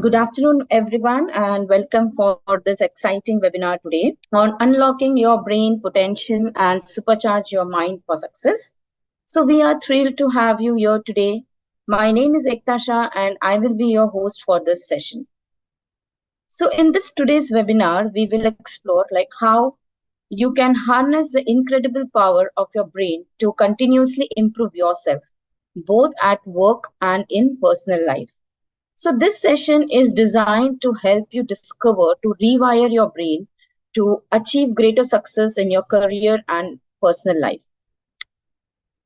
Good afternoon, everyone, and welcome for this exciting webinar today on unlocking your brain potential and supercharge your mind for success. So, we are thrilled to have you here today. My name is Ekta Shah, and I will be your host for this session. So, in this today's webinar, we will explore how you can harness the incredible power of your brain to continuously improve yourself, both at work and in personal life. So, this session is designed to help you discover, to rewire your brain to achieve greater success in your career and personal life.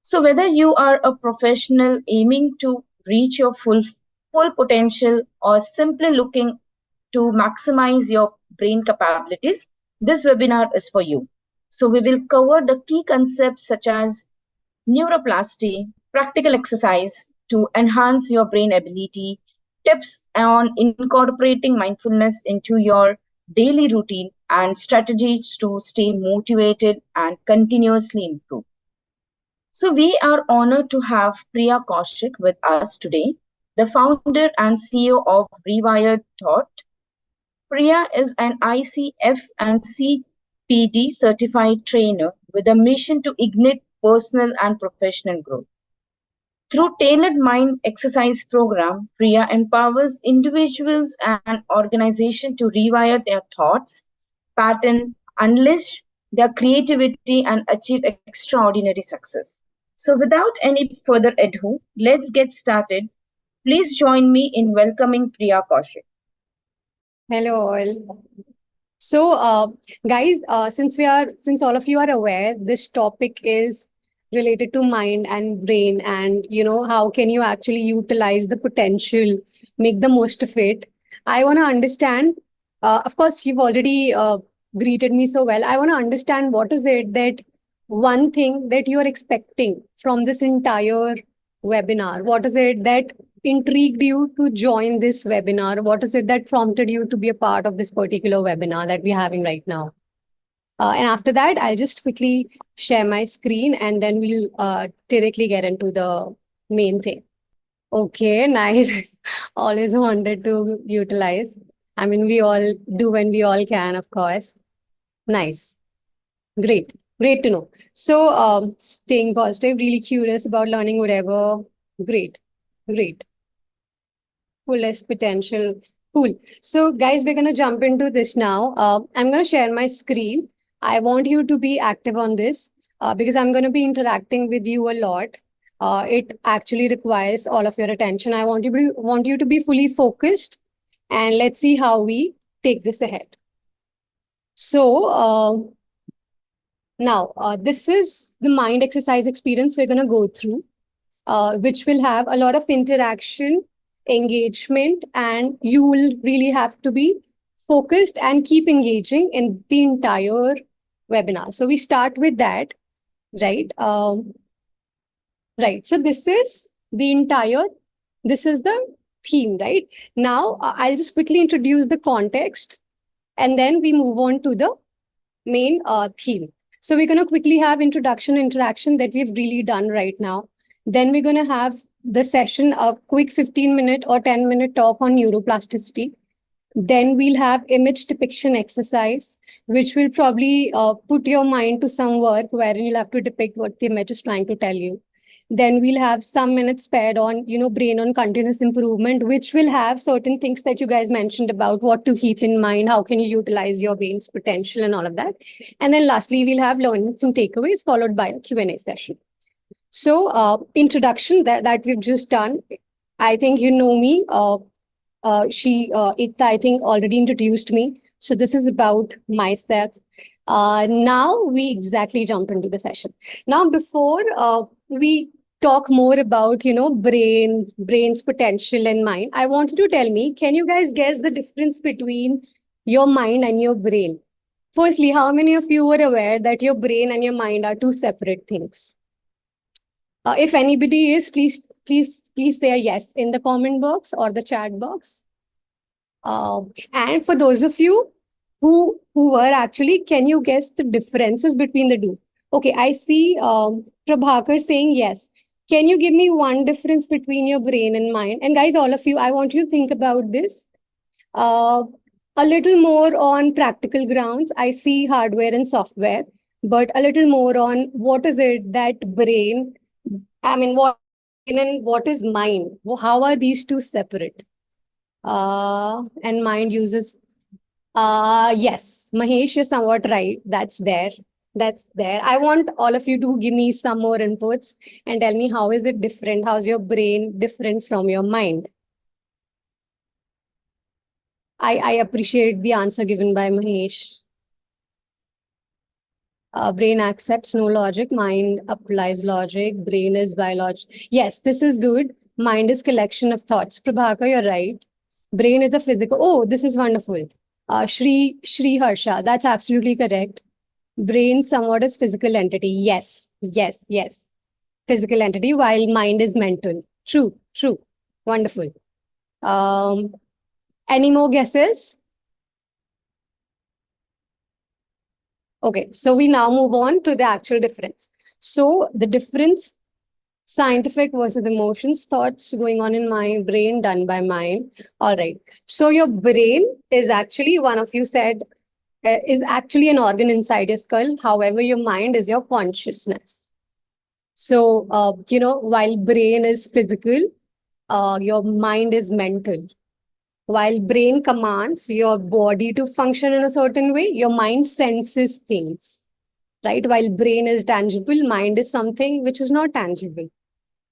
So, whether you are a professional aiming to reach your full potential or simply looking to maximize your brain capabilities, this webinar is for you. So, we will cover the key concepts such as neuroplasticity, practical exercise to enhance your brain ability, tips on incorporating mindfulness into your daily routine, and strategies to stay motivated and continuously improve. So, we are honored to have Priya Kaushik with us today, the founder and CEO of Rewired Thought. Priya is an ICF and CPD certified trainer with a mission to ignite personal and professional growth. Through tailored mind exercise program, Priya empowers individuals and organizations to rewire their thoughts, pattern, unleash their creativity, and achieve extraordinary success. So, without any further ado, let's get started. Please join me in welcoming Priya Kaushik. Hello all. So, guys, since all of you are aware, this topic is related to mind and brain, and how can you actually utilize the potential, make the most of it. I want to understand. Of course, you've already greeted me so well. I want to understand what is it that one thing that you are expecting from this entire webinar. What is it that intrigued you to join this webinar? What is it that prompted you to be a part of this particular webinar that we're having right now? And after that, I'll just quickly share my screen and then we'll directly get into the main thing. Okay, nice. Always wanted to utilize. I mean, we all do when we all can, of course. Nice. Great. Great to know. So, staying positive, really curious about learning whatever. Great. Great. Fullest potential. Cool. So, guys, we're going to jump into this now. I'm going to share my screen. I want you to be active on this because I'm going to be interacting with you a lot. It actually requires all of your attention. I want you to be fully focused, and let's see how we take this ahead. So, now, this is the mind exercise experience we're going to go through, which will have a lot of interaction, engagement, and you will really have to be focused and keep engaging in the entire webinar. So we start with that, right? Right. So this is the theme, right? Now, I'll just quickly introduce the context and then we move on to the main theme. So we're going to quickly have introduction, interaction that we've really done right now. Then we're going to have the session, a quick 15-minute or 10-minute talk on neuroplasticity. Then we'll have image depiction exercise, which will probably put your mind to some work wherein you'll have to depict what the image is trying to tell you. Then we'll have some minutes spared on, brain on continuous improvement, which will have certain things that you guys mentioned about what to keep in mind, how can you utilize your brain's potential and all of that. And then lastly, we'll have learnings and takeaways followed by a Q&A session. So introduction that we've just done, I think you know me. Ekta, I think, already introduced me. So this is about myself. Now we exactly jump into the session. Now, before we talk more about, brain's potential and mind, I want you to tell me, can you guys guess the difference between your mind and your brain? Firstly, how many of you were aware that your brain and your mind are two separate things? If anybody is, please say a yes in the comment box or the chat box. And for those of you who were actually, can you guess the differences between the two? Okay, I see Prabhakar saying yes. Can you give me one difference between your brain and mind? And guys, all of you, I want you to think about this. Uh, a little more on practical grounds. I see hardware and software, but a little more on what is it that brain, I mean, what brain and what is mind? How are these two separate? And mind uses, yes, Mahesh, you're somewhat right. That's there. That's there. I want all of you to give me some more inputs and tell me how is it different? How's your brain different from your mind? I appreciate the answer given by Mahesh. Brain accepts no logic, mind applies logic, brain is biological. Yes, this is good. Mind is collection of thoughts. Prabhakar, you're right. Brain is a physical. Oh, this is wonderful. Shri Harsha, that's absolutely correct. Brain somewhat is physical entity. Yes, yes, yes. Physical entity, while mind is mental. True, true. Wonderful. Um, any more guesses? Okay, so we now move on to the actual difference. So the difference, scientific versus emotions, thoughts going on in my brain, done by mind. All right. So your brain is actually, one of you said, is actually an organ inside your skull. However, your mind is your consciousness. So, while brain is physical, your mind is mental. While brain commands your body to function in a certain way, your mind senses things, right? While brain is tangible, mind is something which is not tangible.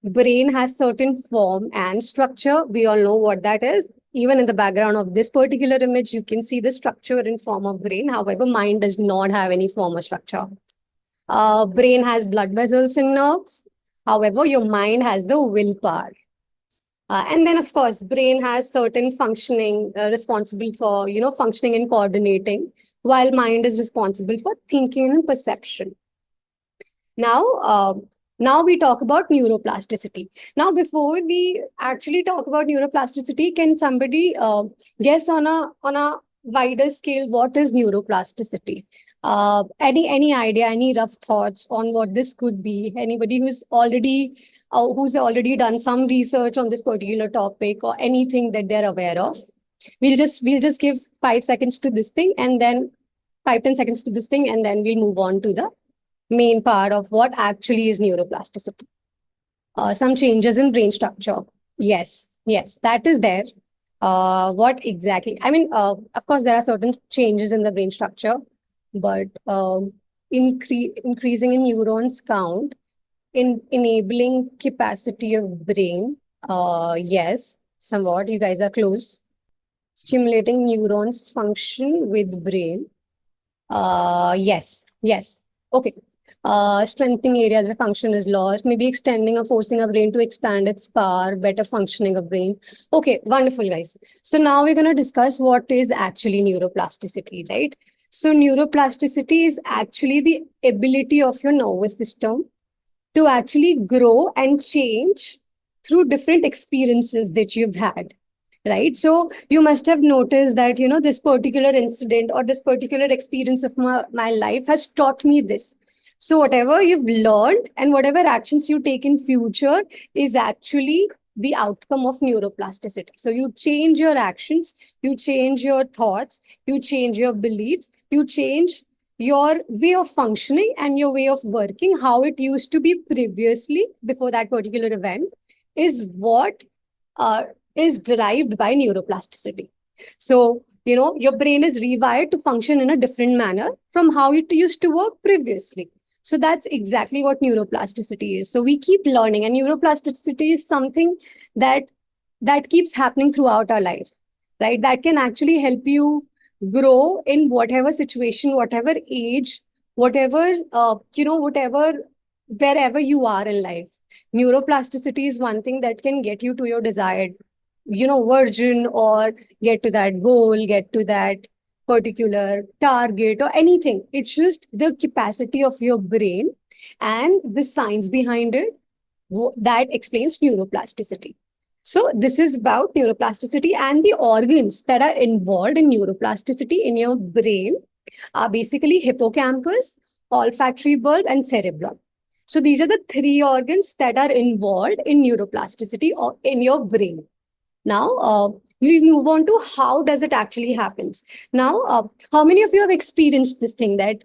Brain has certain form and structure. We all know what that is. Even in the background of this particular image, you can see the structure and form of brain. However, mind does not have any form or structure. Brain has blood vessels and nerves. However, your mind has the willpower. And then, of course, brain has certain functioning responsible for, functioning and coordinating, while mind is responsible for thinking and perception. Now, now we talk about neuroplasticity. Now, before we actually talk about neuroplasticity, can somebody guess on a wider scale what is neuroplasticity? Any idea, any rough thoughts on what this could be? Anybody who's already done some research on this particular topic or anything that they're aware of? We'll just give 5 seconds to this thing, and then 5-10 seconds to this thing, and then we'll move on to the main part of what actually is neuroplasticity. Some changes in brain structure. Yes, yes, that is there. What exactly? I mean, of course, there are certain changes in the brain structure, but increasing in neurons count, in enabling capacity of brain. Yes, somewhat. You guys are close. Stimulating neurons function with brain. Yes, yes. Okay. Strengthening areas where function is lost, maybe extending or forcing a brain to expand its power, better functioning of brain. Okay, wonderful, guys. So now we're going to discuss what is actually neuroplasticity, right? So neuroplasticity is actually the ability of your nervous system to actually grow and change through different experiences that you've had, right? So you must have noticed that, this particular incident or this particular experience of my life has taught me this. So whatever you've learned and whatever actions you take in future is actually the outcome of neuroplasticity. So you change your actions, you change your thoughts, you change your beliefs, you change your way of functioning and your way of working. How it used to be previously before that particular event is what is derived by neuroplasticity. So, your brain is rewired to function in a different manner from how it used to work previously. So that's exactly what neuroplasticity is. So we keep learning, and neuroplasticity is something that keeps happening throughout our life, right? That can actually help you grow in whatever situation, whatever age, whatever whatever, wherever you are in life. Neuroplasticity is one thing that can get you to your desired version, or get to that goal, get to that particular target or anything. It's just the capacity of your brain and the science behind it that explains neuroplasticity. So this is about neuroplasticity, and the organs that are involved in neuroplasticity in your brain are basically hippocampus, olfactory bulb, and cerebellum. So these are the three organs that are involved in neuroplasticity or in your brain. Now, we move on to how does it actually happens. Now, how many of you have experienced this thing that,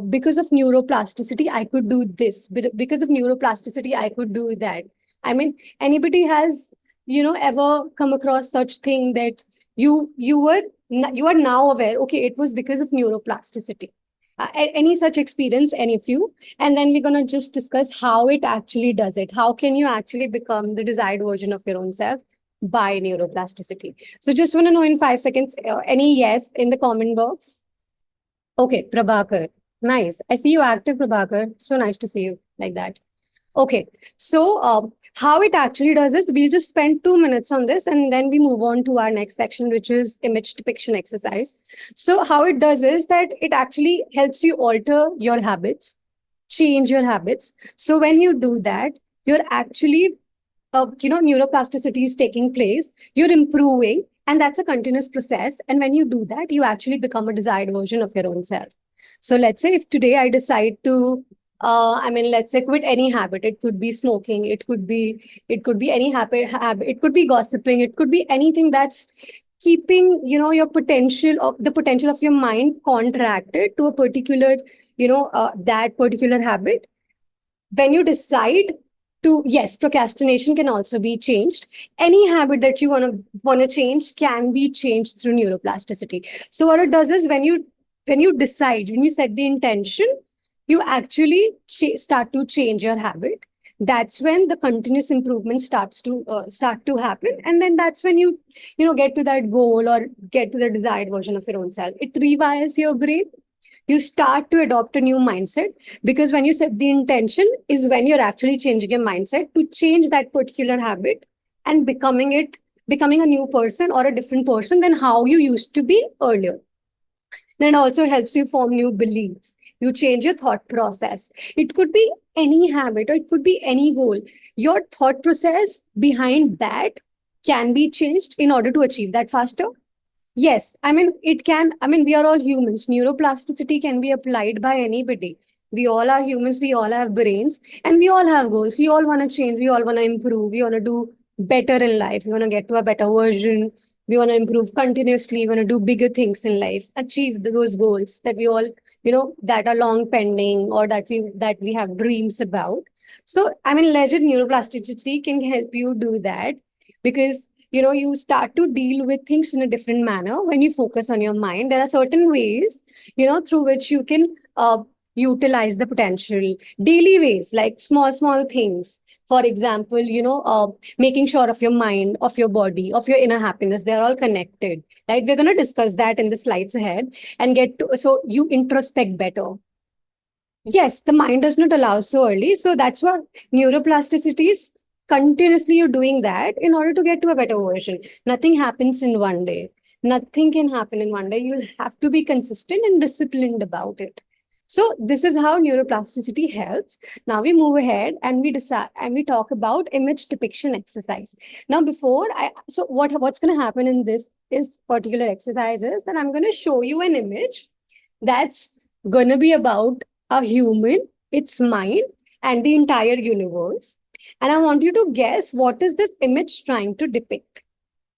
because of neuroplasticity, I could do this. Because of neuroplasticity, I could do that. I mean, anybody has, ever come across such thing that you are now aware, okay, it was because of neuroplasticity. Any such experience, any of you? And then we're going to just discuss how it actually does it. How can you actually become the desired version of your own self by neuroplasticity? So just want to know in 5 seconds, any yes in the comment box? Okay, Prabhakar. Nice. I see you active, Prabhakar. So nice to see you like that. Okay, so how it actually does is we'll just spend 2 minutes on this and then we move on to our next section, which is image depiction exercise. So how it does is that it actually helps you alter your habits, change your habits. So when you do that, you're actually, neuroplasticity is taking place, you're improving, and that's a continuous process. And when you do that, you actually become a desired version of your own self. So let's say if today I decide to let's say quit any habit. It could be smoking. It could be any habit. It could be gossiping. It could be anything that's keeping, your potential of your mind contracted to a particular, that particular habit. When you decide to, yes, procrastination can also be changed. Any habit that you want to change can be changed through neuroplasticity. So what it does is when you set the intention, you actually start to change your habit. That's when the continuous improvement start to happen, and then that's when you get to that goal or get to the desired version of your own self. It rewires your brain. You start to adopt a new mindset, because when you set the intention is when you're actually changing your mindset to change that particular habit and becoming a new person or a different person than how you used to be earlier. Then it also helps you form new beliefs. You change your thought process. It could be any habit or it could be any goal. Your thought process behind that can be changed in order to achieve that faster. Yes, it can. We are all humans. Neuroplasticity can be applied by anybody. We all are humans. We all have brains and we all have goals. We all want to change. We all want to improve. We want to do better in life. We want to get to a better version. We want to improve continuously. We want to do bigger things in life, achieve those goals that we all, that are long pending or that we have dreams about. So, legend neuroplasticity can help you do that, because you start to deal with things in a different manner when you focus on your mind. There are certain ways through which you can utilize the potential. Daily ways, like small things. For example, making sure of your mind, of your body, of your inner happiness, they're all connected, right? We're going to discuss that in the slides ahead and so you introspect better. Yes, the mind does not allow so early, so that's why neuroplasticity is continuously you're doing that in order to get to a better version. Nothing happens in one day. Nothing can happen in one day. You'll have to be consistent and disciplined about it. So this is how neuroplasticity helps. Now we move ahead and we talk about image depiction exercise. Now what's going to happen in this is particular exercise is that I'm going to show you an image that's going to be about a human, its mind, and the entire universe. And I want you to guess what is this image trying to depict.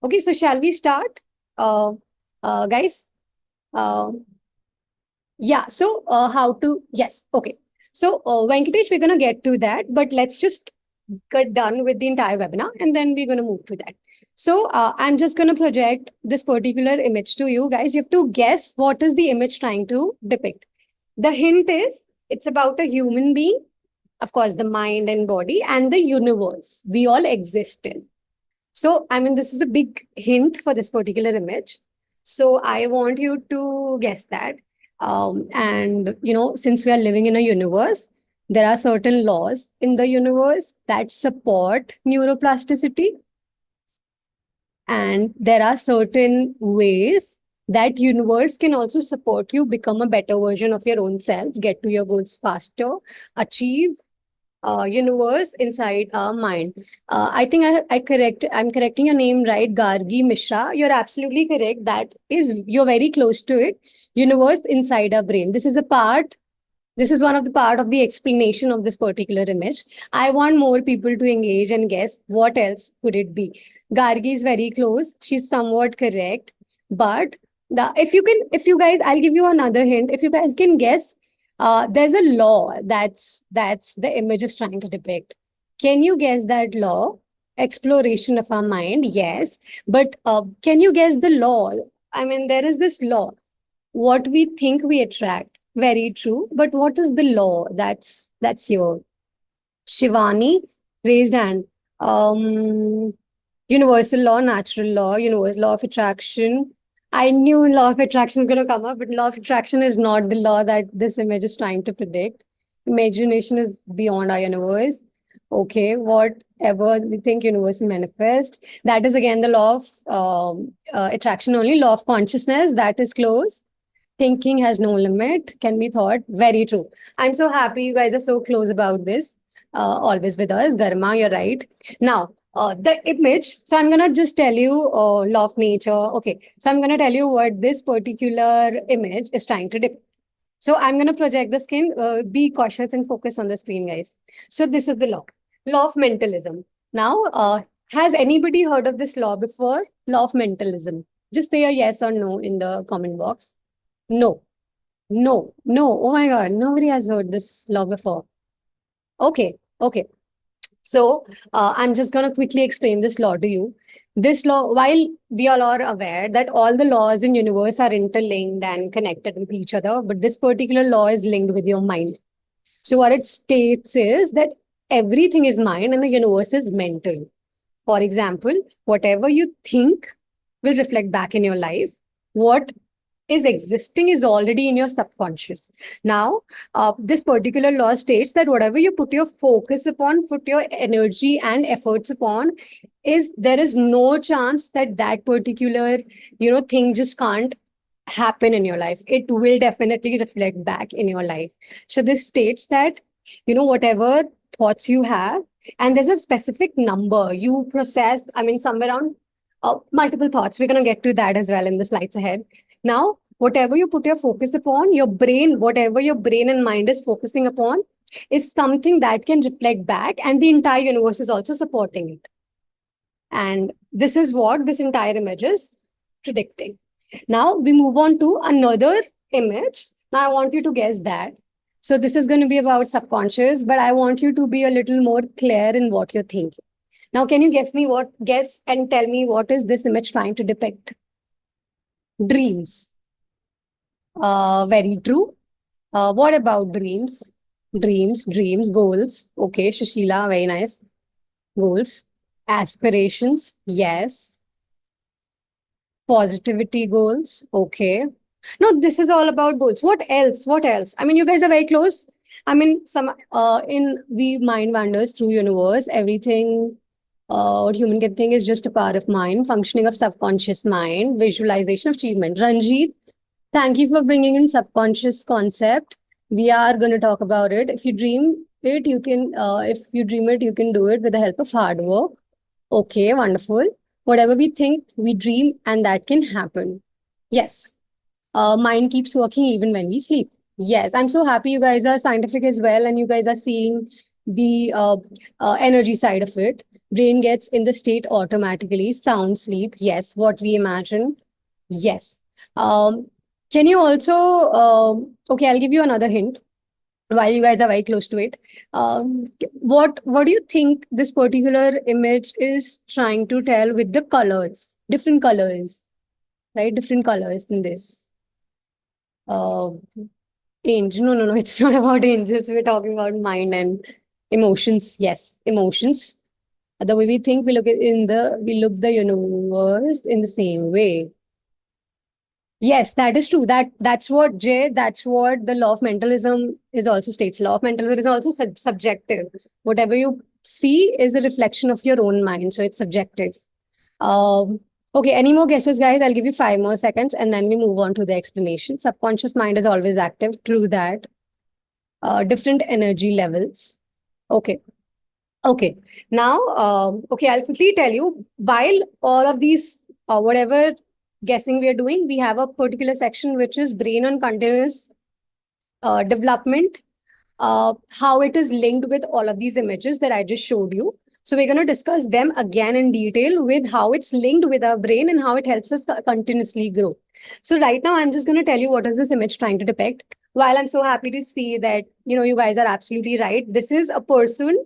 Okay, so shall we start, guys? Yeah, so yes, okay. So Venkatesh, we're going to get to that, but let's just get done with the entire webinar and then we're going to move to that. So I'm just going to project this particular image to you guys. You have to guess what is the image trying to depict. The hint is it's about a human being, of course, the mind and body, and the universe we all exist in. So, this is a big hint for this particular image. So I want you to guess that. And, since we are living in a universe, there are certain laws in the universe that support neuroplasticity. And there are certain ways that universe can also support you become a better version of your own self, get to your goals faster, achieve universe inside our mind. I think I'm correcting your name, right? Gargi Mishra. You're absolutely correct. You're very close to it. Universe inside our brain. This is a part This is one of the part of the explanation of this particular image. I want more people to engage and guess what else could it be. Gargi is very close. She's somewhat correct. But if you guys, I'll give you another hint. If you guys can guess, there's a law that's the image is trying to depict. Can you guess that law? Exploration of our mind, yes. But can you guess the law? I mean, there is this law. What we think we attract. Very true. But what is the law? That's your Shivani raised hand. Um, Universal law, natural law, universal law of attraction. I knew law of attraction is going to come up, but law of attraction is not the law that this image is trying to predict. Imagination is beyond our universe. Okay, whatever we think universe will manifest. That is again the law of attraction only. Law of consciousness, that is close. Thinking has no limit, can be thought. Very true. I'm so happy you guys are so close about this. Always with us. Garma, you're right. Now, the image. So I'm going to just tell you law of nature. Okay. So I'm going to tell you what this particular image is trying to depict. So I'm going to project the screen. Be cautious and focus on the screen, guys. So this is the law. Law of mentalism. Now, has anybody heard of this law before? Law of mentalism. Just say a yes or no in the comment box. No, no. Oh my God, nobody has heard this law before. Okay, okay. So I'm just going to quickly explain this law to you. This law, while we all are aware that all the laws in universe are interlinked and connected with each other, but this particular law is linked with your mind. So what it states is that everything is mind and the universe is mental. For example, whatever you think will reflect back in your life. What is existing is already in your subconscious. Now, this particular law states that whatever you put your focus upon, put your energy and efforts upon, there is no chance that that particular thing just can't happen in your life. It will definitely reflect back in your life. So this states that whatever thoughts you have, and there's a specific number you process. I mean, somewhere around multiple thoughts. We're going to get to that as well in the slides ahead. Now, whatever you put your focus upon, your brain, whatever your brain and mind is focusing upon, is something that can reflect back, and the entire universe is also supporting it. And this is what this entire image is predicting. Now, we move on to another image. Now, I want you to guess that. So, this is going to be about subconscious, but I want you to be a little more clear in what you're thinking. Now, can you guess and tell me what is this image trying to depict? Dreams. Very true. What about dreams? Dreams, goals. Okay, Shashila, very nice. Goals. Aspirations. Yes. Positivity goals. Okay. No, this is all about goals. What else? What else? I mean, you guys are very close. I mean, we mind wanders through universe. Everything what human can think is just a part of mind, functioning of subconscious mind, visualization of achievement. Ranjit, thank you for bringing in subconscious concept. We are going to talk about it. If you dream it, you can. If you dream it, you can do it with the help of hard work. Okay, wonderful. Whatever we think, we dream, and that can happen. Yes. Mind keeps working even when we sleep. Yes, I'm so happy you guys are scientific as well, and you guys are seeing the energy side of it. Brain gets in the state automatically. Sound sleep. Yes, what we imagine. Yes. Can you also, okay, I'll give you another hint while you guys are very close to it. What do you think this particular image is trying to tell with the colors? Different colors, right? Different colors in this. Angel. No, it's not about angels. We're talking about mind and emotions. Yes, emotions. The way we think, we look the universe in the same way. Yes, that is true. That's what the law of mentalism is also states. Law of mentalism is also subjective. Whatever you see is a reflection of your own mind, so it's subjective. Okay, any more guesses, guys? I'll give you 5 more seconds, and then we move on to the explanation. Subconscious mind is always active. True that. Different energy levels. Okay. Okay. Now, okay, I'll quickly tell you, while all of these, whatever guessing we are doing, we have a particular section which is brain on continuous development. how it is linked with all of these images that I just showed you. So we're going to discuss them again in detail with how it's linked with our brain and how it helps us continuously grow. So right now, I'm just going to tell you what is this image trying to depict. While I'm so happy to see that, you guys are absolutely right. This is a person,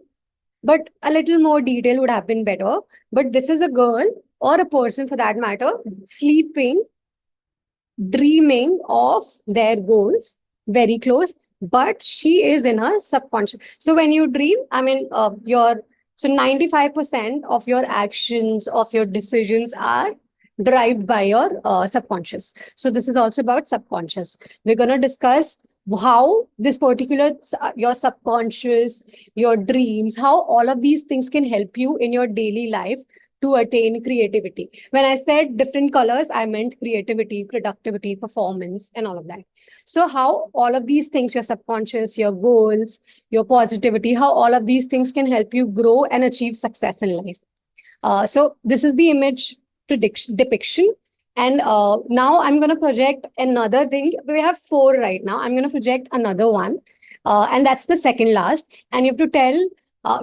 but a little more detail would have been better. But this is a girl or a person for that matter, sleeping, dreaming of their goals, very close, but she is in her subconscious. So when you dream, so 95% of your actions, of your decisions are derived by your subconscious. So this is also about subconscious. We're going to discuss how this particular, your subconscious, your dreams, how all of these things can help you in your daily life to attain creativity. When I said different colors, I meant creativity, productivity, performance, and all of that. So, how all of these things, your subconscious, your goals, your positivity, how all of these things can help you grow and achieve success in life. So, this is the image depiction. And now I'm going to project another thing. We have 4 right now. I'm going to project another one. And that's the second last. And you have to tell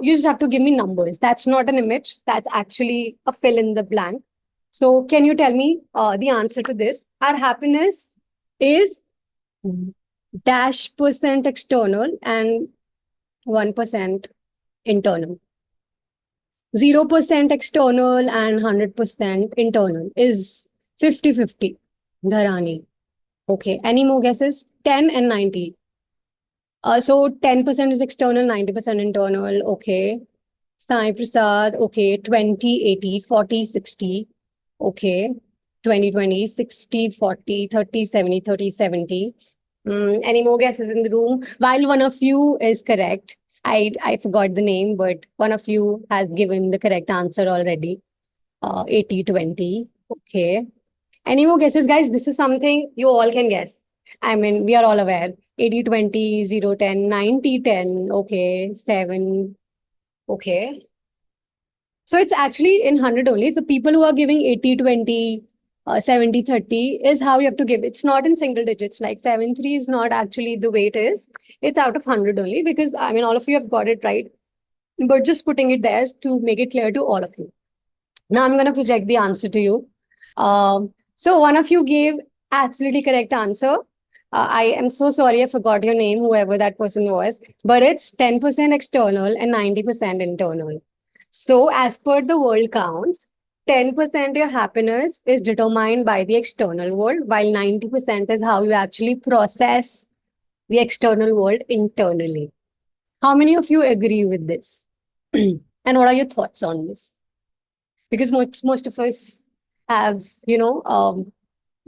you just have to give me numbers. That's not an image. That's actually a fill in the blank. So can you tell me the answer to this? Our happiness is -% external and 1% internal. 0% external and 100% internal is 50-50. Dharani. Okay. Any more guesses? 10 and 90. So 10% is external, 90% internal. Okay. Sai Prasad. Okay. 20-80, 40-60. Okay. 20-20, 60-40, 30-70, 30-70. Any more guesses in the room? While one of you is correct, I forgot the name, but one of you has given the correct answer already. 80-20. Okay. Any more guesses, guys? This is something you all can guess. I mean, we are all aware. 80-20, 0-10, 90-10. Okay. 7. Okay. So it's actually in 100 only. So people who are giving 80-20, 70-30 is how you have to give. It's not in single digits. Like 7-3 is not actually the way it is. It's out of 100 only because, I mean, all of you have got it right. But just putting it there to make it clear to all of you. Now I'm going to project the answer to you. So one of you gave absolutely correct answer. I am so sorry I forgot your name, whoever that person was. But it's 10% external and 90% internal. So as per the world counts, 10% your happiness is determined by the external world, while 90% is how you actually process the external world internally. How many of you agree with this? And what are your thoughts on this? Because most of us have,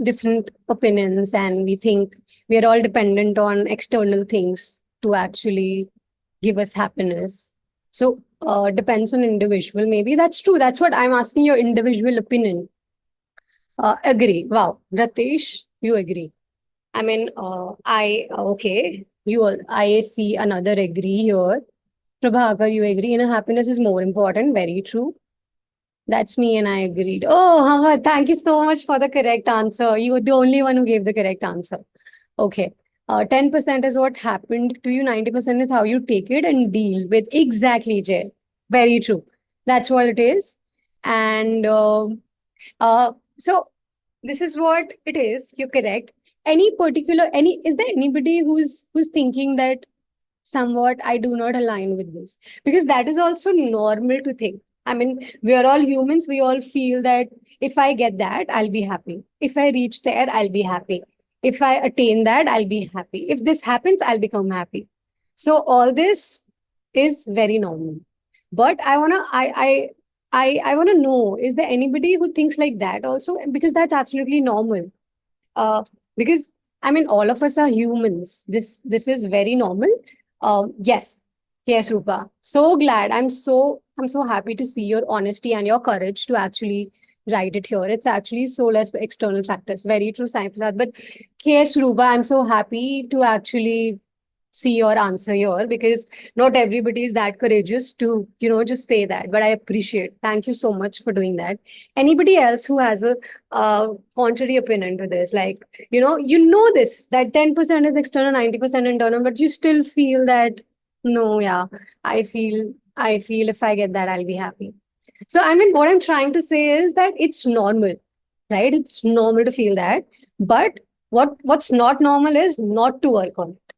different opinions, and we think we are all dependent on external things to actually give us happiness. So depends on individual. Maybe that's true. That's what I'm asking your individual opinion. Agree. Wow. Ritesh, you agree. I mean, okay. I see another agree here. Prabhakar, you agree. Happiness is more important. Very true. That's me, and I agreed. Oh, thank you so much for the correct answer. You were the only one who gave the correct answer. Okay. 10% is what happened to you. 90% is how you take it and deal with. Exactly, Jay. Very true. That's what it is. And so this is what it is. You're correct. Is there anybody who's thinking that somewhat I do not align with this? Because that is also normal to think. I mean, we are all humans. We all feel that if I get that, I'll be happy. If I reach there, I'll be happy. If I attain that, I'll be happy. If this happens, I'll become happy. So all this is very normal. But I wanna know, is there anybody who thinks like that also? Because that's absolutely normal. Because I mean, all of us are humans. This is very normal. Yes, yes, Rupa. So glad. I'm so happy to see your honesty and your courage to actually write it here. It's actually so less external factors. Very true, Sai Prasad. But yes, Rupa, I'm so happy to actually see your answer here, because not everybody is that courageous to, just say that. But I appreciate. Thank you so much for doing that. Anybody else who has a contrary opinion to this, like, this, that 10% is external, 90% internal, but you still feel that, no, yeah, I feel if I get that, I'll be happy. So, I mean, what I'm trying to say is that it's normal, right? It's normal to feel that. But what's not normal is not to work on it.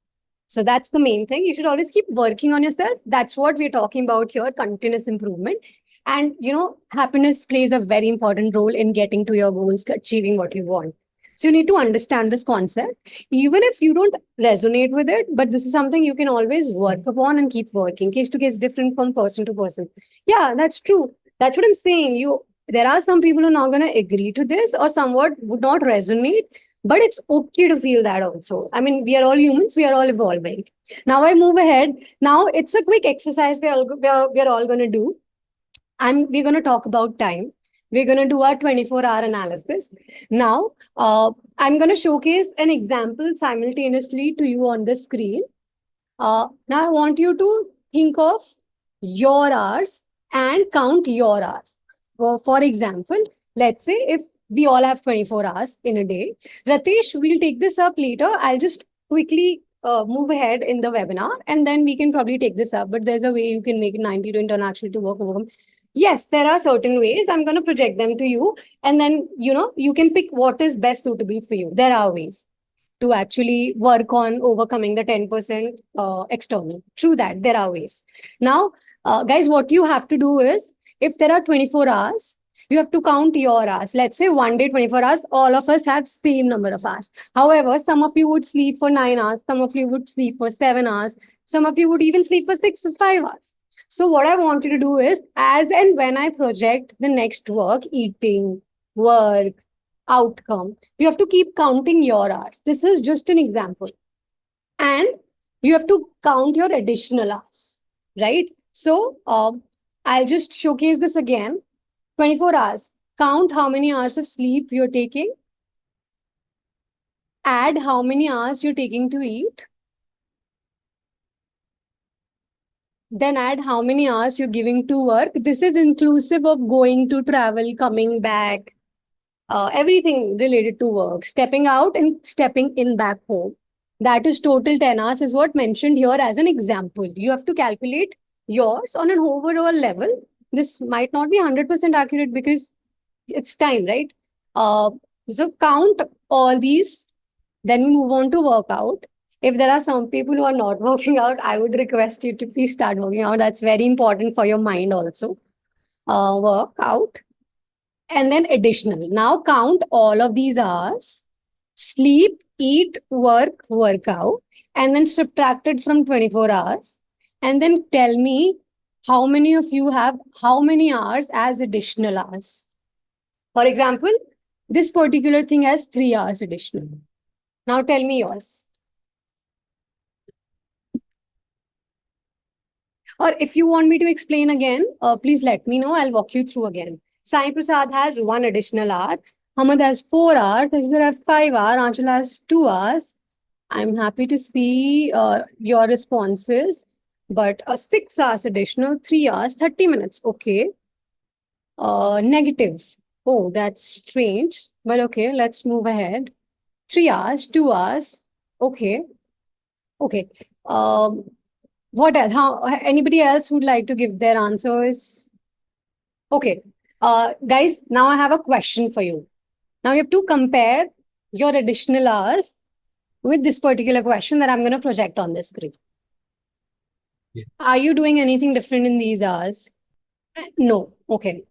So that's the main thing. You should always keep working on yourself. That's what we're talking about here, continuous improvement. And, happiness plays a very important role in getting to your goals, achieving what you want. So you need to understand this concept, even if you don't resonate with it. But this is something you can always work upon and keep working. Case to case, different from person to person. Yeah, that's true. That's what I'm saying. There are some people who are not going to agree to this, or somewhat would not resonate. But it's okay to feel that also. I mean, we are all humans, we are all evolving. Now I move ahead. Now it's a quick exercise we're all going to do. We're going to talk about time. We're going to do our 24-hour analysis. Now, I'm going to showcase an example simultaneously to you on the screen. Now I want you to think of your hours and count your hours. For example, let's say if we all have 24 hours in a day. Ratesh, we'll take this up later. I'll just quickly move ahead in the webinar, and then we can probably take this up. But there's a way you can make it 90 to internal actually to work over. Yes, there are certain ways. I'm going to project them to you. And then, you can pick what is best suitable for you. There are ways to actually work on overcoming the 10% external. True that, there are ways. Now, guys, what you have to do is, if there are 24 hours, you have to count your hours. Let's say one day, 24 hours, all of us have same number of hours. However, some of you would sleep for 9 hours, some of you would sleep for 7 hours, some of you would even sleep for 6 or 5 hours. So what I want you to do is, as and when I project the next work, eating, work, outcome, you have to keep counting your hours. This is just an example. And you have to count your additional hours, right? So I'll just showcase this again. 24 hours. Count how many hours of sleep you're taking. Add how many hours you're taking to eat. Then add how many hours you're giving to work. This is inclusive of going to travel, coming back, everything related to work, stepping out and stepping in back home. That is total 10 hours is what mentioned here as an example. You have to calculate yours on an overall level. This might not be 100% accurate because it's time, right? So count all these, then we move on to workout. If there are some people who are not working out, I would request you to please start working out. That's very important for your mind also. Workout. And then additional. Now count all of these hours. Sleep, eat, work, workout. And then subtract it from 24 hours. And then tell me how many of you have how many hours as additional hours. For example, this particular thing has 3 hours additional. Now tell me yours. Or if you want me to explain again, please let me know. I'll walk you through again. Sai Prasad has 1 additional hour. Hamad has 4 hours. Tahsir has 5 hours. Anchal has 2 hours. I'm happy to see your responses. But 6 hours additional, 3 hours, 30 minutes. Okay. Negative. Oh, that's strange. But okay, let's move ahead. 3 hours, 2 hours. Okay. Okay. What else? Anybody else would like to give their answers? Okay. Guys, now I have a question for you. Now you have to compare your additional hours with this particular question that I'm going to project on the screen. Yeah. Are you doing anything different in these hours? No. Okay.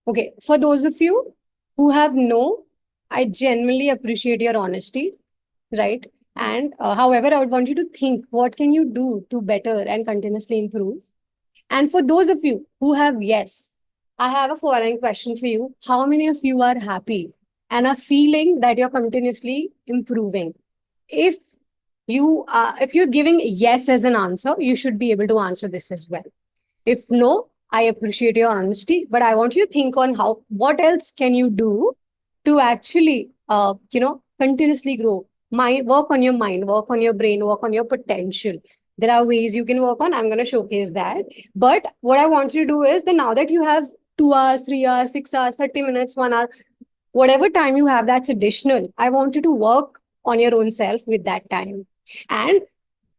Okay. For those of you who have no, I genuinely appreciate your honesty, right? And however, I would want you to think, what can you do to better and continuously improve? And for those of you who have yes, I have a following question for you. How many of you are happy and are feeling that you're continuously improving? If you're giving yes as an answer, you should be able to answer this as well. If no, I appreciate your honesty, but I want you to think on what else can you do to actually, continuously grow, work on your mind, work on your brain, work on your potential. There are ways you can work on. I'm going to showcase that. But what I want you to do is that now that you have 2 hours, 3 hours, 6 hours, 30 minutes, 1 hour, whatever time you have that's additional, I want you to work on your own self with that time. And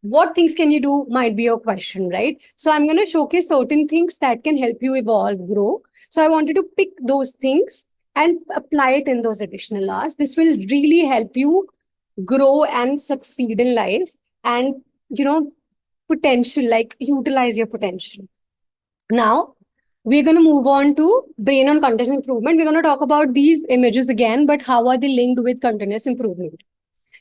what things can you do might be your question, right? So I'm going to showcase certain things that can help you evolve, grow. So I want you to pick those things and apply it in those additional hours. This will really help you grow and succeed in life, and potential, like utilize your potential. Now we're going to move on to brain on continuous improvement. We're going to talk about these images again, but how are they linked with continuous improvement?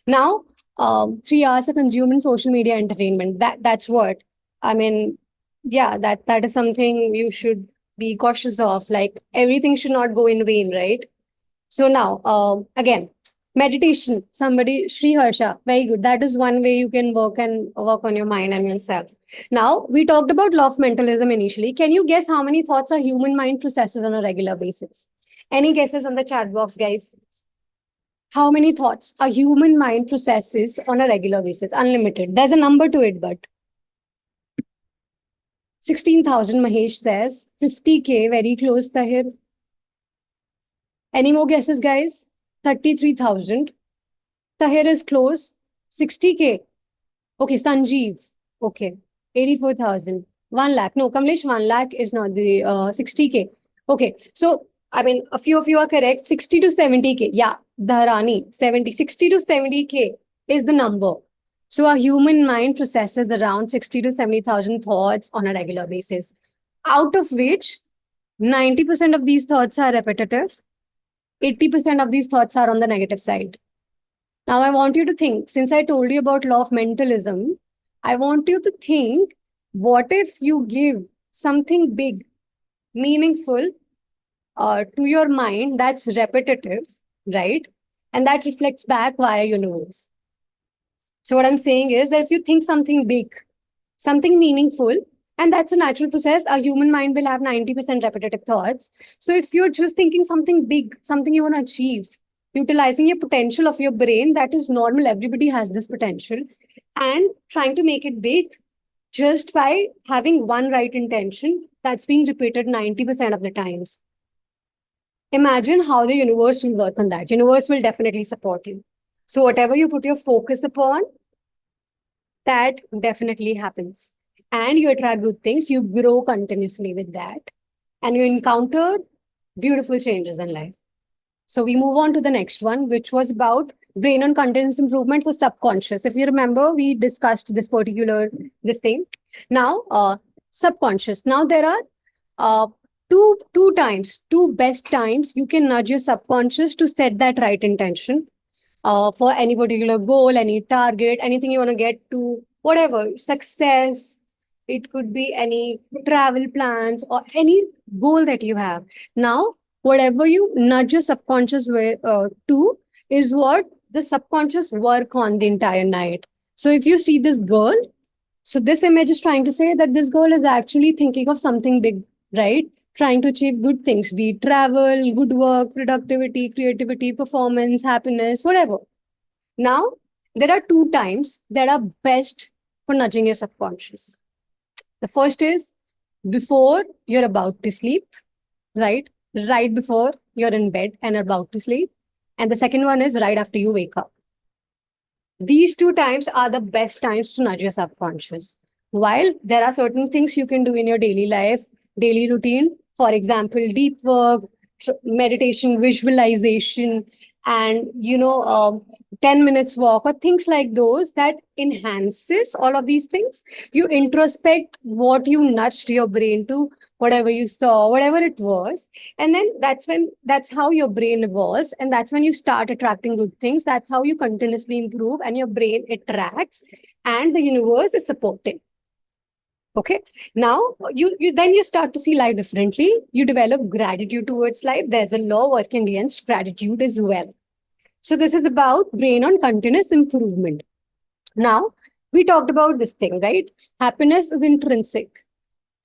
Now, 3 hours are consumed in social media entertainment. That's what I mean. Yeah, that is something you should be cautious of. Like everything should not go in vain, right? So now, again, meditation. Somebody, Sri Harsha, very good. That is one way you can work on your mind and yourself. Now, we talked about law of mentalism initially. Can you guess how many thoughts a human mind processes on a regular basis? Any guesses on the chat box, guys? How many thoughts a human mind processes on a regular basis? Unlimited. There's a number to it, but 16,000, Mahesh says. 50K, very close, Tahir. Any more guesses, guys? 33,000. Tahir is close. 60K. Okay, Sanjeev. Okay, 84,000. 1 lakh. No, Kamlesh, 1 lakh is not the 60K. Okay, so I mean, a few of you are correct. 60 to 70K. Yeah, Dharani, 60 to 70K is the number. So a human mind processes around 60 to 70,000 thoughts on a regular basis, out of which 90% of these thoughts are repetitive. 80% of these thoughts are on the negative side. Now, I want you to think, since I told you about law of mentalism, I want you to think, what if you give something big, meaningful to your mind that's repetitive, right? And that reflects back via universe. So what I'm saying is that if you think something big, something meaningful, and that's a natural process, a human mind will have 90% repetitive thoughts. So if you're just thinking something big, something you want to achieve, utilizing your potential of your brain, that is normal. Everybody has this potential. And trying to make it big just by having one right intention, that's being repeated 90% of the times. Imagine how the universe will work on that. Universe will definitely support you. So whatever you put your focus upon, that definitely happens. And you attract good things, you grow continuously with that, and you encounter beautiful changes in life. So we move on to the next one, which was about brain on continuous improvement for subconscious. If you remember, we discussed this thing. Now, subconscious. Now there are two best times you can nudge your subconscious to set that right intention for any particular goal, any target, anything you want to get to, whatever, success. It could be any travel plans or any goal that you have. Now, whatever you nudge your subconscious to is what the subconscious work on the entire night. So if you see this girl, so this image is trying to say that this girl is actually thinking of something big, right? Trying to achieve good things, be it travel, good work, productivity, creativity, performance, happiness, whatever. Now, there are 2 times that are best for nudging your subconscious. The first is before you're about to sleep, right? Right before you're in bed and about to sleep. And the second one is right after you wake up. These 2 times are the best times to nudge your subconscious. While there are certain things you can do in your daily life, daily routine, for example, deep work, meditation, visualization, and 10 minutes walk or things like those, that enhances all of these things. You introspect what you nudged your brain to, whatever you saw, whatever it was, and then that's how your brain evolves, and that's when you start attracting good things. That's how you continuously improve and your brain attracts and the universe is supporting. Okay, now you start to see life differently. You develop gratitude towards life. There's a law working against gratitude as well. So this is about brain on continuous improvement. Now, we talked about this thing, right? Happiness is intrinsic.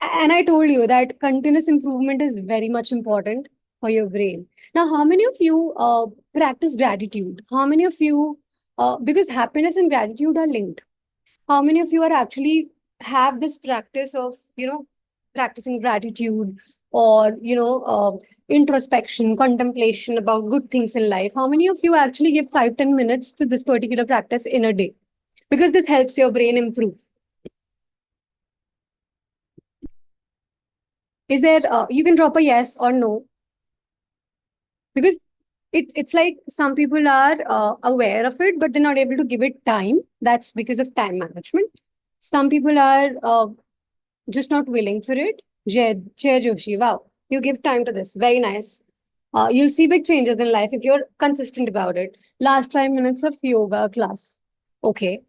And I told you that continuous improvement is very much important for your brain. Now, how many of you practice gratitude? How many of you because happiness and gratitude are linked. How many of you are actually have this practice of, practicing gratitude, or, introspection, contemplation about good things in life? How many of you actually give 5-10 minutes to this particular practice in a day? Because this helps your brain improve. Is there, you can drop a yes or no, because it's like some people are aware of it, but they're not able to give it time. That's because of time management. Some people are just not willing for it. Jay Joshi, wow, you give time to this. Very nice. You'll see big changes in life if you're consistent about it. Last 5 minutes of yoga class. Okay.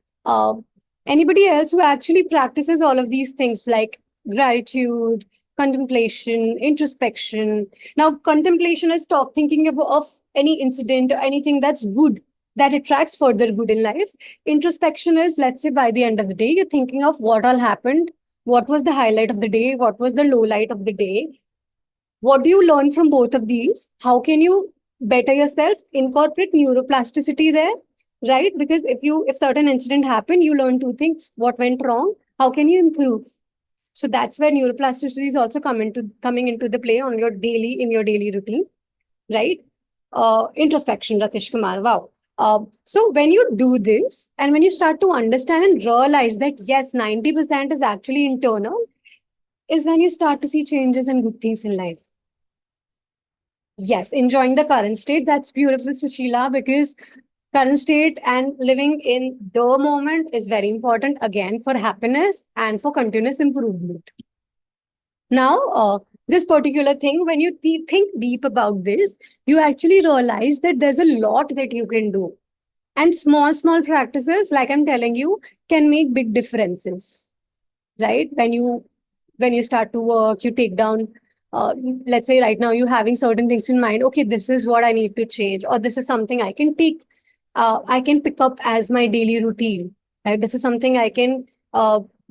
Anybody else who actually practices all of these things like gratitude, contemplation, introspection? Now, contemplation is stop thinking of any incident or anything that's good, that attracts further good in life. Introspection is, let's say, by the end of the day, you're thinking of what all happened, what was the highlight of the day, what was the low light of the day. What do you learn from both of these? How can you better yourself? Incorporate neuroplasticity there, right? Because if certain incident happened, you learn two things: what went wrong, how can you improve? So that's where neuroplasticity is also coming into the play on your daily routine, right? Introspection, Ratish Kumar. Wow. So when you do this and when you start to understand and realize that yes, 90% is actually internal, is when you start to see changes and good things in life. Yes, enjoying the current state. That's beautiful, Sushila, because current state and living in the moment is very important again for happiness and for continuous improvement. Now, this particular thing, when you think deep about this, you actually realize that there's a lot that you can do. And small practices, like I'm telling you, can make big differences, right? When you start to work, you take down, let's say right now you're having certain things in mind. Okay, this is what I need to change, or this is something I can I can pick up as my daily routine, right? This is something I can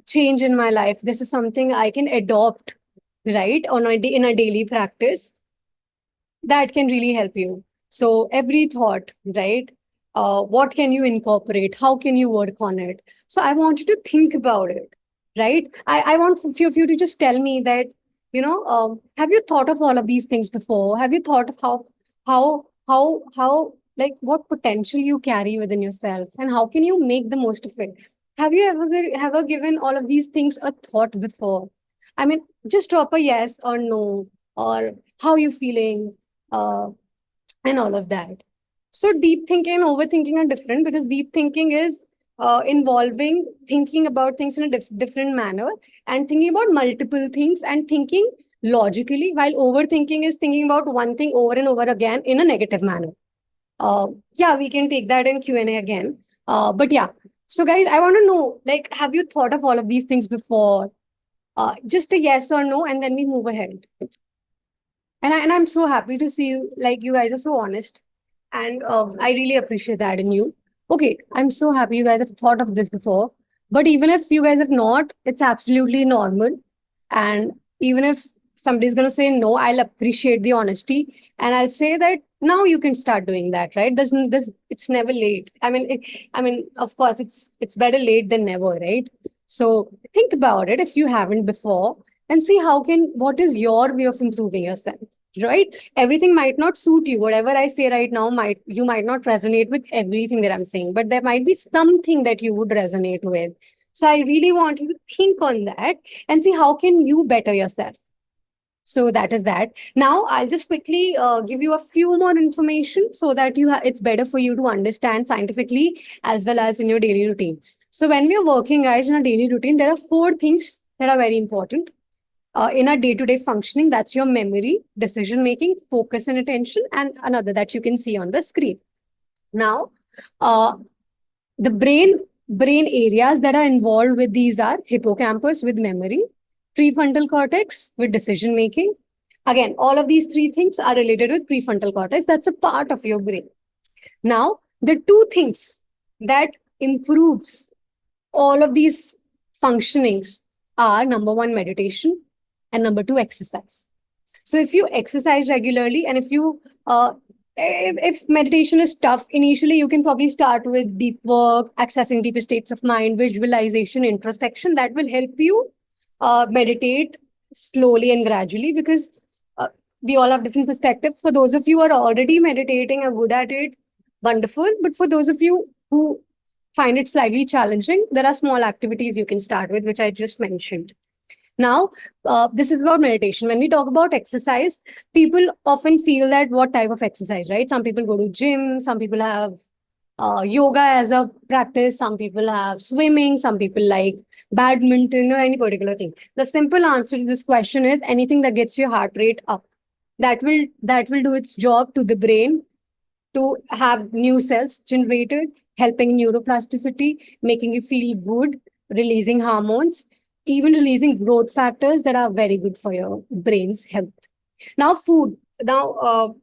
change in my life. This is something I can adopt, right? In a daily practice that can really help you. So every thought, right? What can you incorporate? How can you work on it? So I want you to think about it, right? I want a few of you to just tell me that, have you thought of all of these things before? Have you thought of how, like what potential you carry within yourself and how can you make the most of it? Have you ever given all of these things a thought before? I mean, just drop a yes or no, or how you feeling, uh, and all of that. So deep thinking and overthinking are different, because deep thinking is involving thinking about things in a different manner and thinking about multiple things and thinking logically, while overthinking is thinking about one thing over and over again in a negative manner. Yeah, we can take that in Q&A again. But yeah, so guys, I want to know, like, have you thought of all of these things before? Just a yes or no, and then we move ahead. And I'm so happy to see you. Like, you guys are so honest, and I really appreciate that in you. Okay, I'm so happy you guys have thought of this before. But even if you guys have not, it's absolutely normal. And even if somebody's gonna say no, I'll appreciate the honesty, and I'll say that now you can start doing that. Right? There's it's never late. I mean, of course, it's better late than never, right? So think about it if you haven't before, and see what is your way of improving yourself, right? Everything might not suit you. Whatever I say right now might not resonate with everything that I'm saying, but there might be something that you would resonate with. So I really want you to think on that and see how can you better yourself. So that is that. Now I'll just quickly give you a few more information so that it's better for you to understand scientifically as well as in your daily routine. So when we are working, guys, in our daily routine, there are 4 things that are very important in our day-to-day functioning. That's your memory, decision making, focus and attention, and another that you can see on the screen. Now, the brain areas that are involved with these are hippocampus with memory, prefrontal cortex with decision making. Again, all of these 3 things are related with prefrontal cortex. That's a part of your brain. Now, the 2 things that improves all of these functionings are, number 1, meditation, and number 2, exercise. So if you exercise regularly and if you if meditation is tough, initially you can probably start with deep work, accessing deeper states of mind, visualization, introspection. That will help you meditate slowly and gradually, because uh, we all have different perspectives. For those of you who are already meditating and good at it, wonderful. But for those of you who find it slightly challenging, there are small activities you can start with, which I just mentioned. Now, this is about meditation. When we talk about exercise, people often feel that what type of exercise, right? Some people go to gym, some people have yoga as a practice, some people have swimming, some people like badminton or any particular thing. The simple answer to this question is anything that gets your heart rate up. That will do its job to the brain to have new cells generated, helping neuroplasticity, making you feel good, releasing hormones, even releasing growth factors that are very good for your brain's health. Now, food. Now,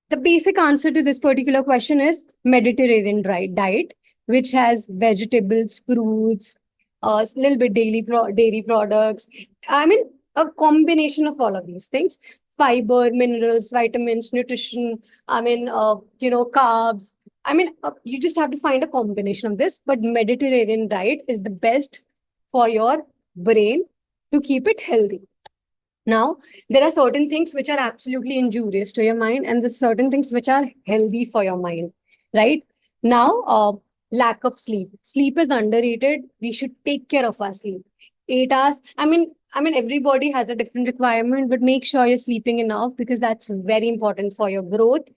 the basic answer to this particular question is Mediterranean diet, which has vegetables, fruits, a little bit dairy products. I mean, a combination of all of these things: fiber, minerals, vitamins, nutrition. Carbs. You just have to find a combination of this. But Mediterranean diet is the best for your brain to keep it healthy. Now, there are certain things which are absolutely injurious to your mind, and there's certain things which are healthy for your mind, right? Now, lack of sleep. Sleep is underrated. We should take care of our sleep. 8 hours. Everybody has a different requirement, but make sure you're sleeping enough, because that's very important for your growth,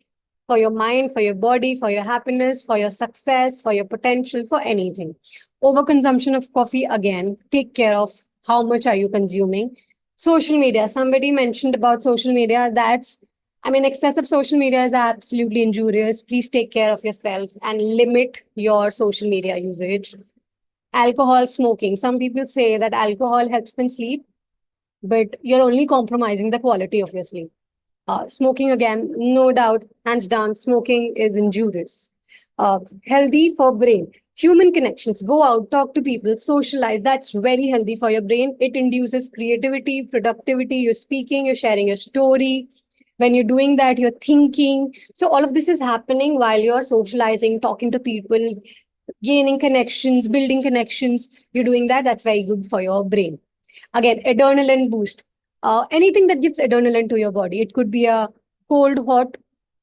for your mind, for your body, for your happiness, for your success, for your potential, for anything. Overconsumption of coffee, again, take care of how much are you consuming. Social media. Somebody mentioned about social media. Excessive social media is absolutely injurious. Please take care of yourself and limit your social media usage. Alcohol, smoking. Some people say that alcohol helps them sleep, but you're only compromising the quality of your sleep. Smoking, again, no doubt, hands down, smoking is injurious. Healthy for brain. Human connections. Go out, talk to people, socialize. That's very healthy for your brain. It induces creativity, productivity. You're speaking, you're sharing your story. When you're doing that, you're thinking. So all of this is happening while you're socializing, talking to people, gaining connections, building connections. You're doing that. That's very good for your brain. Again, adrenaline boost. Anything that gives adrenaline to your body. It could be a cold, hot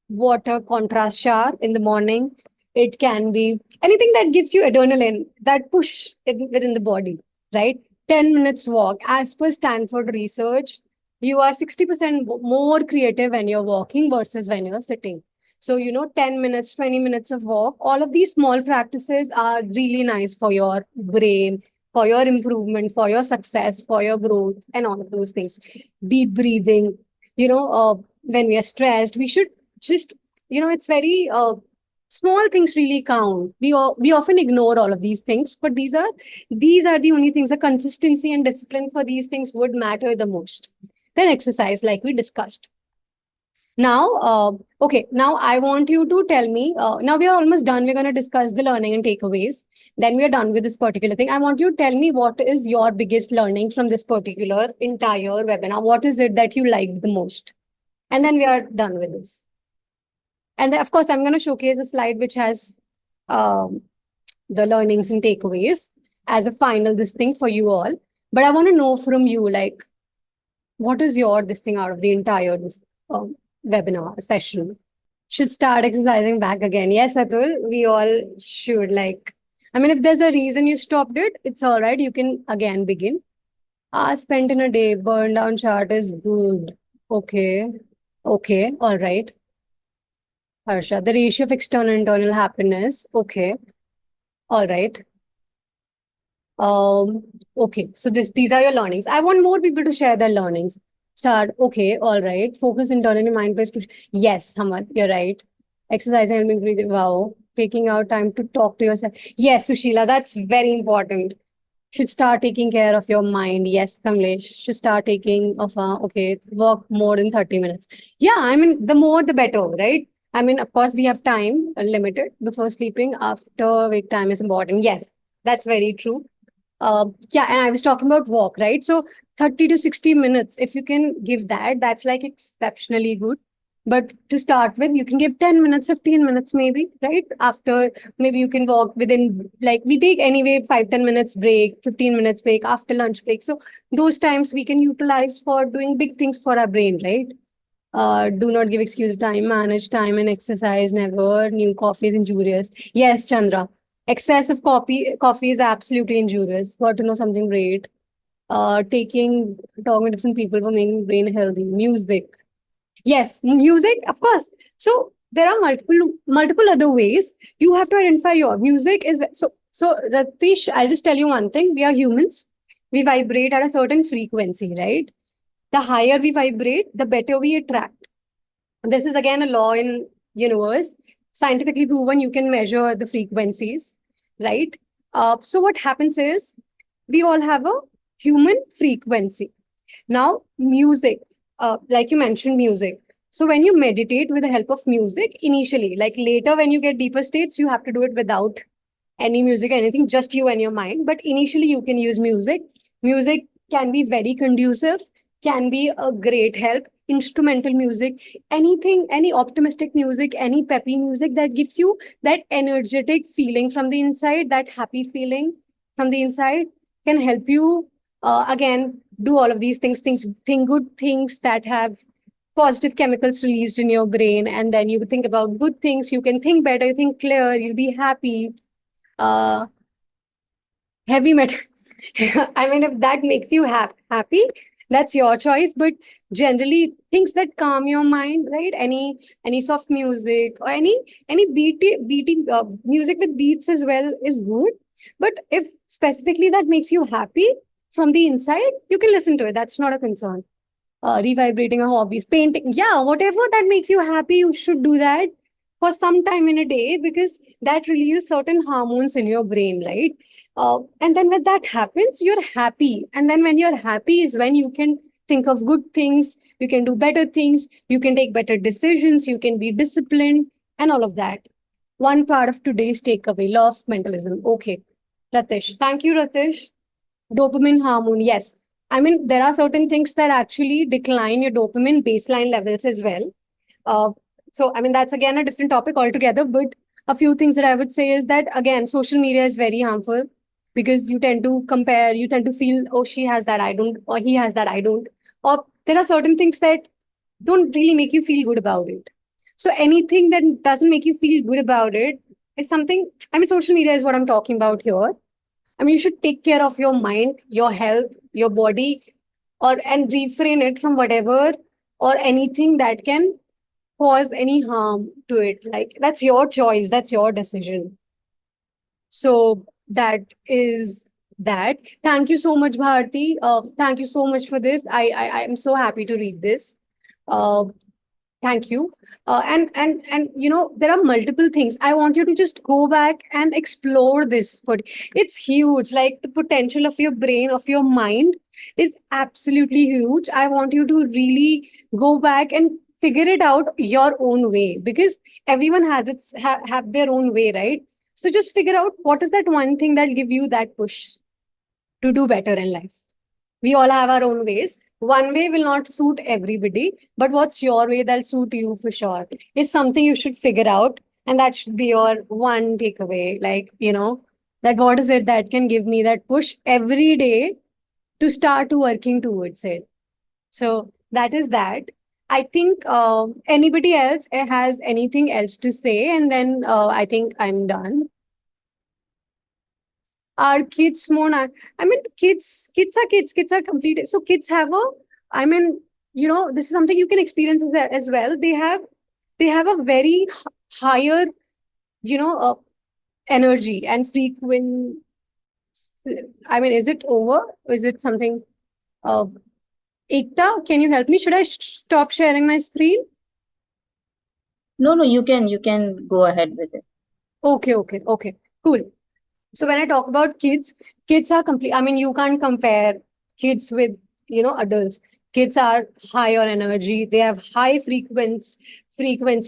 water contrast shower in the morning. It can be anything that gives you adrenaline, that push within the body, right? 10 minutes walk. As per Stanford research, you are 60% more creative when you're walking versus when you're sitting. So, 10 minutes, 20 minutes of walk, all of these small practices are really nice for your brain, for your improvement, for your success, for your growth, and all of those things. Deep breathing. When we are stressed, we should just, it's very small things really count. We often ignore all of these things, but these are the only things. The consistency and discipline for these things would matter the most. Then exercise, like we discussed. Now, okay, now I want you to tell me, now we are almost done. We're going to discuss the learning and takeaways. Then we are done with this particular thing. I want you to tell me what is your biggest learning from this particular entire webinar. What is it that you liked the most? And then we are done with this. And then, of course, I'm going to showcase a slide which has the learnings and takeaways as a final this thing for you all. But I want to know from you, like, what is your this thing out of the entire this webinar session? Should start exercising back again. Yes, Atul, we all should. If there's a reason you stopped it, it's all right. You can again begin. Spent in a day, burn down chart is good. Okay. Okay. All right. Harsha, the ratio of external and internal happiness. Okay. All right. Okay. So these are your learnings. I want more people to share their learnings. Start. Okay. All right. Focus internally, mind place. Yes, Hamad, you're right. Exercising and breathing. Wow. Taking out time to talk to yourself. Yes, Sushila, that's very important. Should start taking care of your mind. Yes, Kamlesh. Should start taking of okay, walk more than 30 minutes. Yeah, the more the better, right? Of course, we have time limited before sleeping. After wake time is important. Yes, that's very true. Yeah, and I was talking about walk, right? So 30 to 60 minutes, if you can give that, that's like exceptionally good. But to start with, you can give 10 minutes, 15 minutes, maybe, right? After, maybe you can walk within, like, we take anyway 5-10 minutes break, 15 minutes break after lunch break. So those times we can utilize for doing big things for our brain, right? Do not give excuse time, manage time and exercise never. New coffee is injurious. Yes, Chandra. Excess of coffee is absolutely injurious. Got to know something great. Talking to different people for making brain healthy. Music. Yes, music, of course. So there are multiple other ways. You have to identify your music is so Ratish, I'll just tell you one thing. We are humans. We vibrate at a certain frequency, right? The higher we vibrate, the better we attract. This is again a law in universe, scientifically proven. You can measure the frequencies, right? So what happens is we all have a human frequency. Now, music, like you mentioned, music. So when you meditate with the help of music, initially, like later when you get deeper states, you have to do it without any music or anything, just you and your mind. But initially, you can use music. Music can be very conducive, can be a great help. Instrumental music, anything, any optimistic music, any peppy music that gives you that energetic feeling from the inside, that happy feeling from the inside can help you again do all of these things, think good things that have positive chemicals released in your brain, and then you think about good things, you can think better, you think clear, you'll be happy. uh, Heavy metal. I mean, if that makes you happy, that's your choice. But generally, things that calm your mind, right? Any soft music or any beaty music with beats as well is good. But if specifically that makes you happy from the inside, you can listen to it. That's not a concern. Revibrating a hobbies, painting, yeah, whatever that makes you happy, you should do that for some time in a day, because that releases certain hormones in your brain, right? And then when that happens, you're happy. And then when you're happy is when you can think of good things, you can do better things, you can take better decisions, you can be disciplined, and all of that. One part of today's takeaway, law of mentalism. Okay, Ratish. Thank you, Ratish. Dopamine hormone, yes. I mean, there are certain things that actually decline your dopamine baseline levels as well. Uh, so, I mean, that's again a different topic altogether. But a few things that I would say is that, again, social media is very harmful because you tend to compare, you tend to feel, oh, she has that, I don't, or he has that, I don't. Or there are certain things that don't really make you feel good about it. So, anything that doesn't make you feel good about it is something, I mean, social media is what I'm talking about here. I mean, you should take care of your mind, your health, your body, or and refrain it from whatever or anything that can cause any harm to it. Like, that's your choice, that's your decision. So that is that. Thank you so much, Bharti. Thank you so much for this. I am so happy to read this. Uh, Thank you. And you know, there are multiple things. I want you to just go back and explore this. But it's huge. Like, the potential of your brain, of your mind is absolutely huge. I want you to really go back and figure it out your own way, because everyone has have their own way, right? So just figure out what is that one thing that give you that push to do better in life. We all have our own ways. One way will not suit everybody, but what's your way that'll suit you for sure is something you should figure out. And that should be your one takeaway. Like, you know, that what is it that can give me that push every day to start working towards it. So that is that. I think anybody else has anything else to say, and then I think I'm done. Are kids more I mean, kids are complete. So kids have a, I mean, you know, this is something you can experience as well. They have a very higher, you know, energy and frequent. I mean, is it over? Is it something? uh Ekta, can you help me? Should I stop sharing my screen? No, no, you can go ahead with it. Okay, cool. So when I talk about kids, kids are complete. I mean, you can't compare kids with, you know, adults. Kids are higher energy. They have high frequency.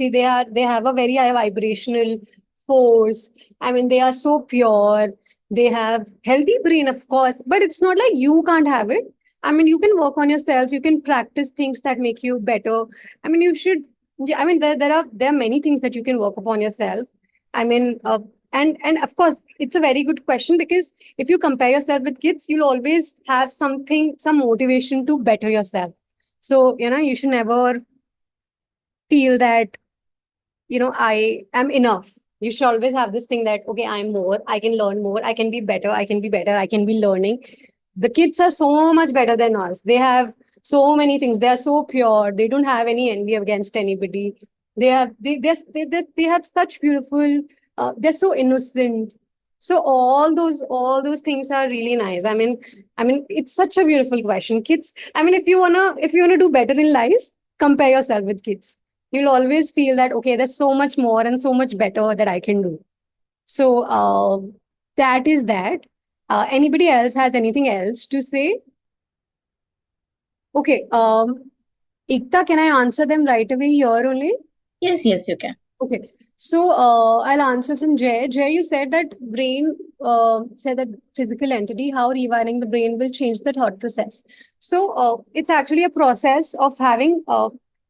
They have a very high vibrational force. I mean, they are so pure. They have healthy brain, of course, but it's not like you can't have it. I mean, you can work on yourself. You can practice things that make you better. I mean, you should. yeah, I mean, there are many things that you can work upon yourself. I mean, and of course, it's a very good question, because if you compare yourself with kids, you'll always have some motivation to better yourself. So, you should never feel that, I am enough. You should always have this thing that, okay, I'm more, I can learn more, I can be better, I can be better, I can be learning. The kids are so much better than us. They have so many things. They are so pure. They don't have any envy against anybody. They have such beautiful. They're so innocent. So all those things are really nice. I mean, it's such a beautiful question. Kids. I mean, if you wanna do better in life, compare yourself with kids. You'll always feel that, okay, there's so much more and so much better that I can do. So that is that. Anybody else has anything else to say? Okay. Ikta, can I answer them right away here only? Yes, yes, you can. Okay. So I'll answer from Jay. Jay, you said that said that physical entity, how rewiring the brain will change the thought process. So it's actually a process of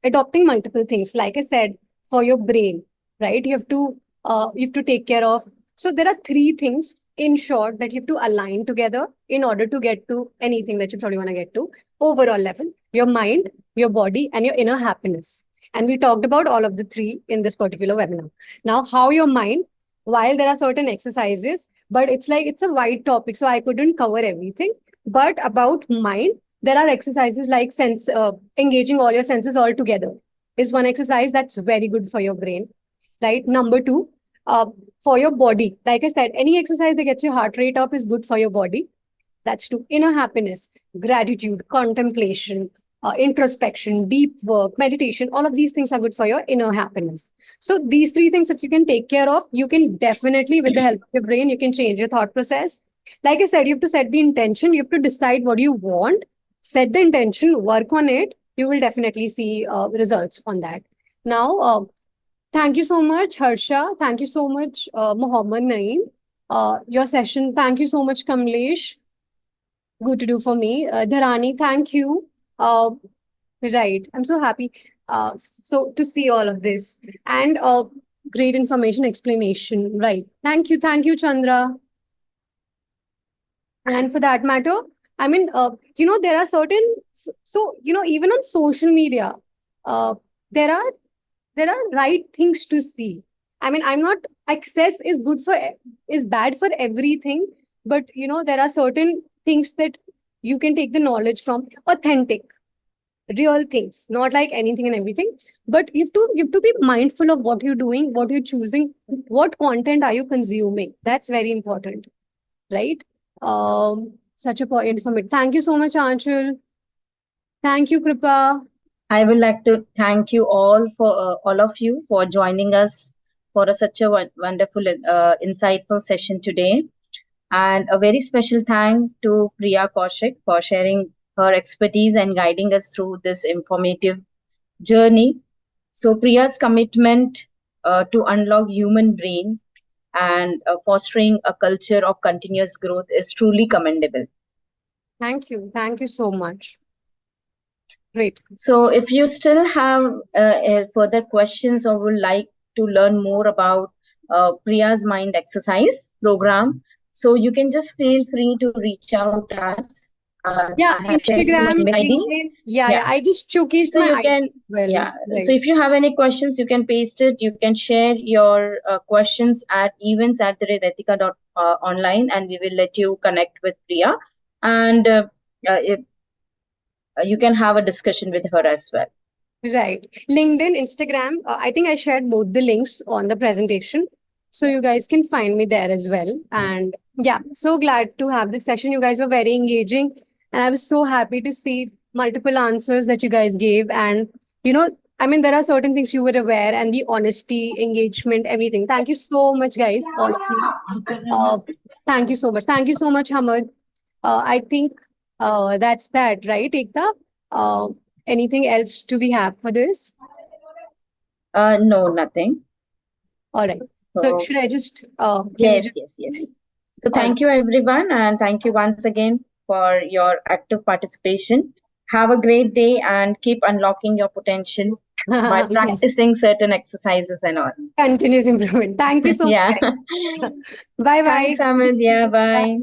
adopting multiple things. Like I said, for your brain, right? You have to take care of. So there are three things in short that you have to align together in order to get to anything that you probably want to get to overall level: your mind, your body, and your inner happiness. And we talked about all of the three in this particular webinar. Now, how your mind, while there are certain exercises, but it's a wide topic, so I couldn't cover everything. But about mind, there are exercises like engaging all your senses all together is one exercise that's very good for your brain, right? Number two, uh, for your body, like I said, any exercise that gets your heart rate up is good for your body. That's to inner happiness, gratitude, contemplation, introspection, deep work, meditation. All of these things are good for your inner happiness. So these three things, if you can take care of, you can definitely, with the help of your brain, you can change your thought process. Like I said, you have to set the intention. You have to decide what you want, set the intention, work on it. You will definitely see results on that. Now, thank you so much, Harsha. Thank you so much, Mohammed Naeem. Your session. Thank you so much, Kamlesh. Good to do for me. Dharani, thank you. Uh, right. I'm so happy so to see all of this and great information explanation. Right. Thank you. Thank you, Chandra. And for that matter, I mean, there are even on social media, uh, there are there are right things to see. I mean, I'm not access is good for is bad for everything, but there are certain things that you can take the knowledge from, authentic, real things, not like anything and everything. But you have to be mindful of what you're doing, what you're choosing, what content are you consuming. That's very important, right? Such a point for me. Thank you so much, Anshul. Thank you, Kripa. I would like to thank you all of you for joining us for such a wonderful, insightful session today. And a very special thank to Priya Kaushik for sharing her expertise and guiding us through this informative journey. So Priya's commitment to unlock human brain and fostering a culture of continuous growth is truly commendable. Thank you. Thank you so much. Great. So if you still have further questions or would like to learn more about Priya's Mind Exercise program, so you can just feel free to reach out to us. Yeah, I have shared my Instagram, email ID. LinkedIn. Yeah, Yeah. I just showcased So my you ID can, as well. yeah. Right. So if you have any questions, you can paste it. You can share your questions at events@etika.online, and we will let you connect with Priya. And if, you can have a discussion with her as well. Right. LinkedIn, Instagram. I think I shared both the links on the presentation. So you guys can find me there as well. And yeah, so glad to have this session. You guys were very engaging. And I was so happy to see multiple answers that you guys gave. And, I mean, there are certain things you were aware, and the honesty, engagement, everything. Thank you so much, guys, all of you. Uh, Thank you so much. Thank you so much, Hamad. I think that's that, right, Ekta? Uh, Anything else do we have for this? No, nothing. All right. So should I just can you Yes, just yes, yes. So all right. thank you everyone, and thank you once again for your active participation. Have a great day and keep unlocking your potential by Yes, practicing certain exercises and all. continuous improvement. Thank you so Yeah. much. Bye bye. Thanks, Ahmed. Yeah, bye.